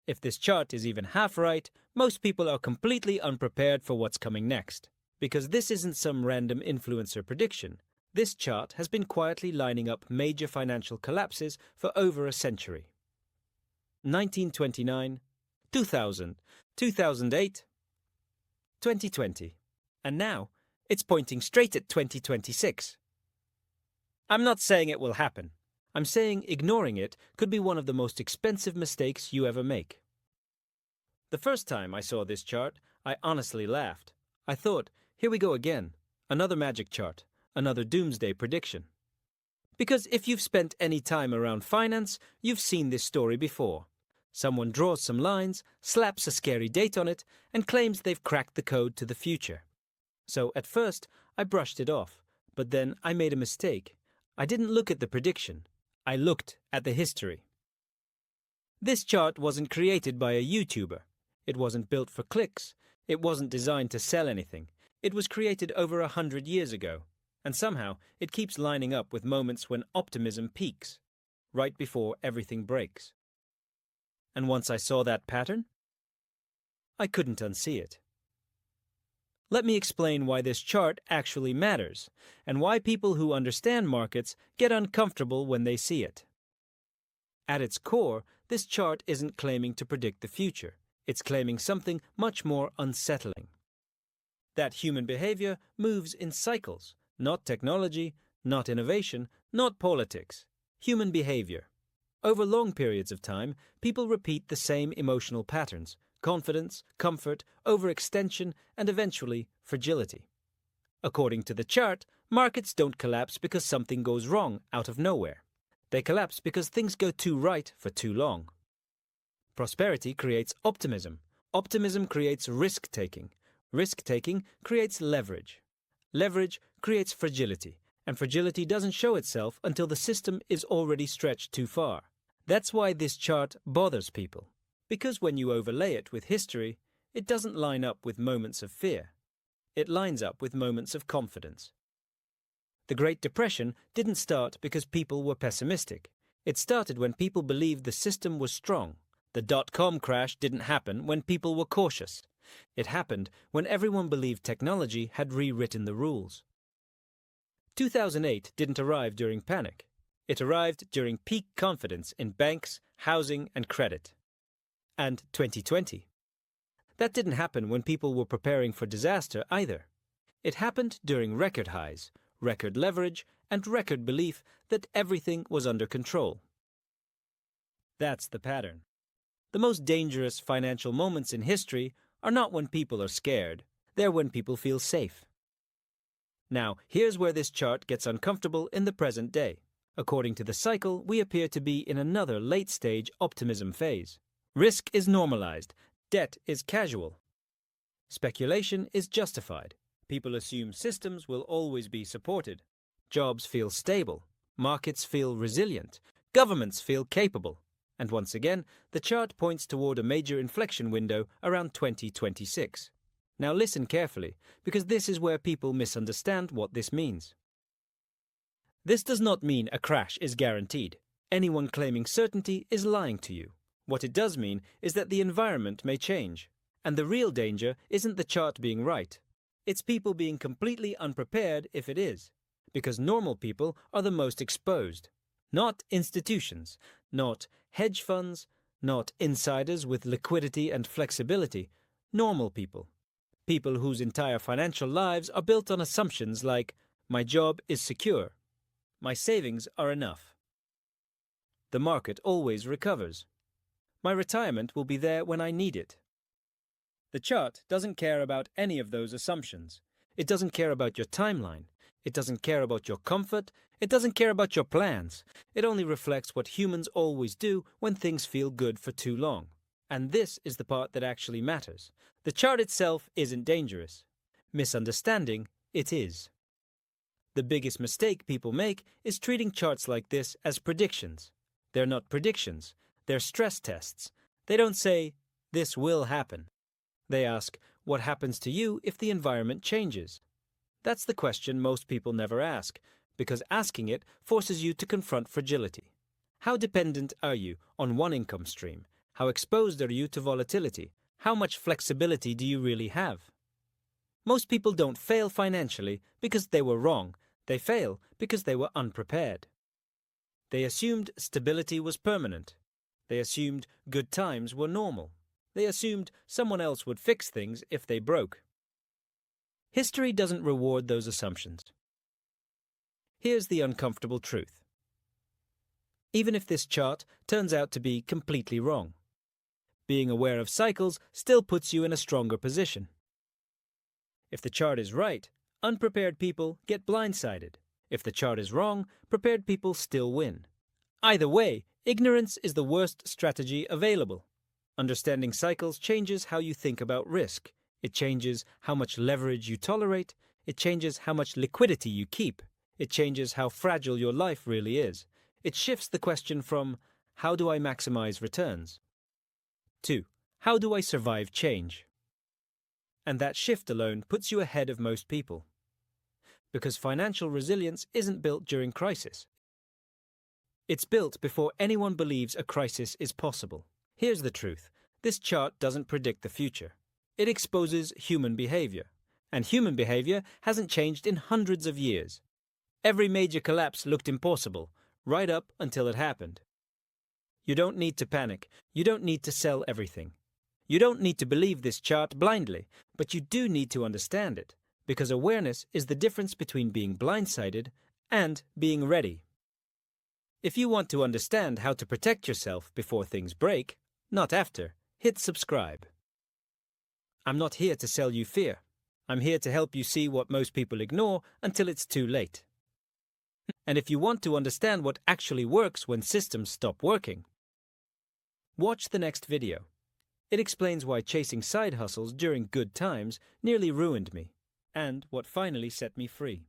If this chart is even half right, most people are completely unprepared for what's coming next. Because this isn't some random influencer prediction. This chart has been quietly lining up major financial collapses for over a century. 1929, 2000, 2008, 2020. And now, it's pointing straight at 2026. I'm not saying it will happen. I'm saying ignoring it could be one of the most expensive mistakes you ever make. The first time I saw this chart, I honestly laughed. I thought, here we go again. Another magic chart. Another doomsday prediction. Because if you've spent any time around finance, you've seen this story before. Someone draws some lines, slaps a scary date on it, and claims they've cracked the code to the future. So at first, I brushed it off, but then I made a mistake. I didn't look at the prediction. I looked at the history. This chart wasn't created by a YouTuber. It wasn't built for clicks. It wasn't designed to sell anything. It was created over 100 years ago. And somehow, it keeps lining up with moments when optimism peaks, right before everything breaks. And once I saw that pattern, I couldn't unsee it. Let me explain why this chart actually matters, and why people who understand markets get uncomfortable when they see it. At its core, this chart isn't claiming to predict the future. It's claiming something much more unsettling. That human behavior moves in cycles. Not technology, not innovation, not politics. Human behavior. Over long periods of time, people repeat the same emotional patterns: confidence, comfort, overextension, and eventually fragility. According to the chart, markets don't collapse because something goes wrong out of nowhere. They collapse because things go too right for too long. Prosperity creates optimism. Optimism creates risk-taking. Risk-taking creates leverage. Leverage creates fragility, and fragility doesn't show itself until the system is already stretched too far. That's why this chart bothers people. Because when you overlay it with history, it doesn't line up with moments of fear. It lines up with moments of confidence. The Great Depression didn't start because people were pessimistic. It started when people believed the system was strong. The dot-com crash didn't happen when people were cautious. It happened when everyone believed technology had rewritten the rules. 2008 didn't arrive during panic. It arrived during peak confidence in banks, housing, and credit. And 2020. That didn't happen when people were preparing for disaster either. It happened during record highs, record leverage, and record belief that everything was under control. That's the pattern. The most dangerous financial moments in history are not when people are scared. They're when people feel safe. Now, here's where this chart gets uncomfortable in the present day. According to the cycle, we appear to be in another late-stage optimism phase. Risk is normalized. Debt is casual. Speculation is justified. People assume systems will always be supported. Jobs feel stable. Markets feel resilient. Governments feel capable. And once again, the chart points toward a major inflection window around 2026. Now listen carefully, because this is where people misunderstand what this means. This does not mean a crash is guaranteed. Anyone claiming certainty is lying to you. What it does mean is that the environment may change. And the real danger isn't the chart being right. It's people being completely unprepared if it is. Because normal people are the most exposed. Not institutions, not hedge funds, not insiders with liquidity and flexibility. Normal people. People whose entire financial lives are built on assumptions like, my job is secure. My savings are enough. The market always recovers. My retirement will be there when I need it. The chart doesn't care about any of those assumptions. It doesn't care about your timeline. It doesn't care about your comfort. It doesn't care about your plans. It only reflects what humans always do when things feel good for too long. And this is the part that actually matters. The chart itself isn't dangerous. Misunderstanding, it is. The biggest mistake people make is treating charts like this as predictions. They're not predictions. They're stress tests. They don't say, this will happen. They ask, what happens to you if the environment changes? That's the question most people never ask, because asking it forces you to confront fragility. How dependent are you on one income stream? How exposed are you to volatility? How much flexibility do you really have? Most people don't fail financially because they were wrong. They fail because they were unprepared. They assumed stability was permanent. They assumed good times were normal. They assumed someone else would fix things if they broke. History doesn't reward those assumptions. Here's the uncomfortable truth. Even if this chart turns out to be completely wrong, being aware of cycles still puts you in a stronger position. If the chart is right, unprepared people get blindsided. If the chart is wrong, prepared people still win. Either way, ignorance is the worst strategy available. Understanding cycles changes how you think about risk. It changes how much leverage you tolerate. It changes how much liquidity you keep. It changes how fragile your life really is. It shifts the question from, how do I maximize returns? To, how do I survive change? And that shift alone puts you ahead of most people. Because financial resilience isn't built during crisis. It's built before anyone believes a crisis is possible. Here's the truth. This chart doesn't predict the future. It exposes human behavior. And human behavior hasn't changed in hundreds of years. Every major collapse looked impossible, right up until it happened. You don't need to panic. You don't need to sell everything. You don't need to believe this chart blindly, but you do need to understand it, because awareness is the difference between being blindsided and being ready. If you want to understand how to protect yourself before things break, not after, hit subscribe. I'm not here to sell you fear. I'm here to help you see what most people ignore until it's too late. And if you want to understand what actually works when systems stop working, watch the next video. It explains why chasing side hustles during good times nearly ruined me, and what finally set me free.